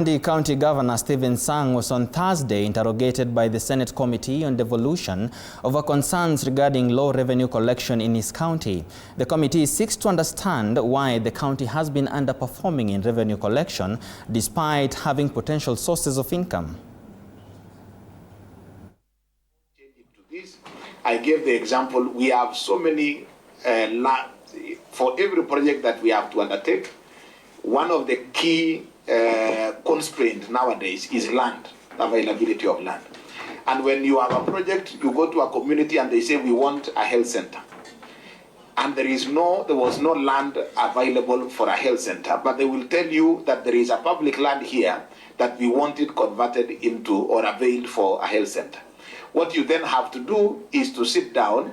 The County Governor Stephen Sang was on Thursday interrogated by the Senate Committee on Devolution over concerns regarding low revenue collection in his county. The committee seeks to understand why the county has been underperforming in revenue collection despite having potential sources of income. I gave the example, we have so many land. For every project that we have to undertake, one of the key constraint nowadays is land, availability of land. And when you have a project, you go to a community and they say, we want a health center. And there was no land available for a health center, but they will tell you that there is a public land here that we want it converted into or availed for a health center. What you then have to do is to sit down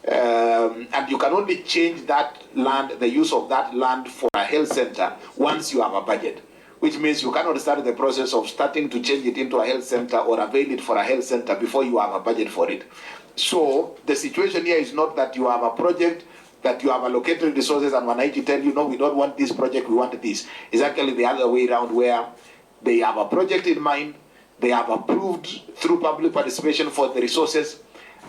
and you can only change that land, the use of that land for a health center once you have a budget, which means you cannot start the process of starting to change it into a health center or avail it for a health center before you have a budget for it. So the situation here is not that you have a project, that you have allocated resources and when I tell you, no, we don't want this project, we want this. It's actually the other way around, where they have a project in mind, they have approved through public participation for the resources,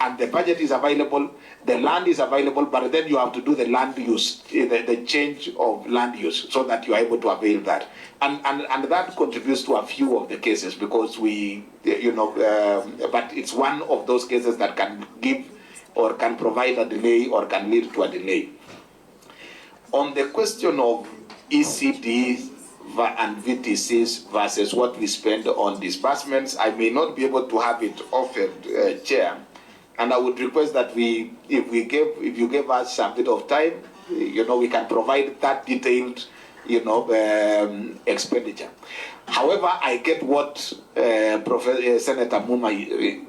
and the budget is available, the land is available, but then you have to do the land use, the change of land use, so that you are able to avail that. And that contributes to a few of the cases, because but it's one of those cases that can give or can provide a delay or can lead to a delay. On the question of ECDs and VTCs versus what we spend on disbursements, I may not be able to have it offered, Chair. And I would request that if you give us a bit of time, we can provide that detailed, expenditure. However, I get what Senator Muma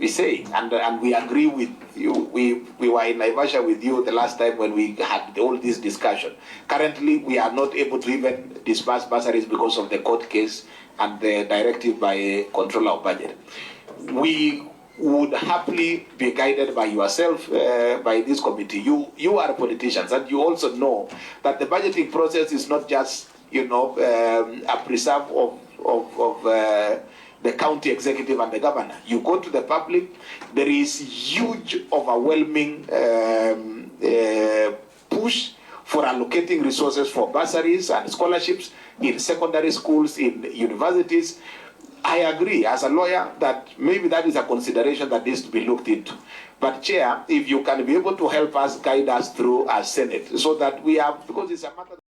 is saying, and we agree with you. We were in Naivasha with you the last time when we had all this discussion. Currently, we are not able to even disburse bursaries because of the court case and the directive by Controller of Budget. We would happily be guided by yourself, by this committee. You are politicians, and you also know that the budgeting process is not just, a preserve of the county executive and the governor. You go to the public, there is huge, overwhelming push for allocating resources for bursaries and scholarships in secondary schools, in universities. I agree as a lawyer that maybe that is a consideration that needs to be looked into. But Chair, if you can be able to help us, guide us through our Senate, so that we have, because it's a matter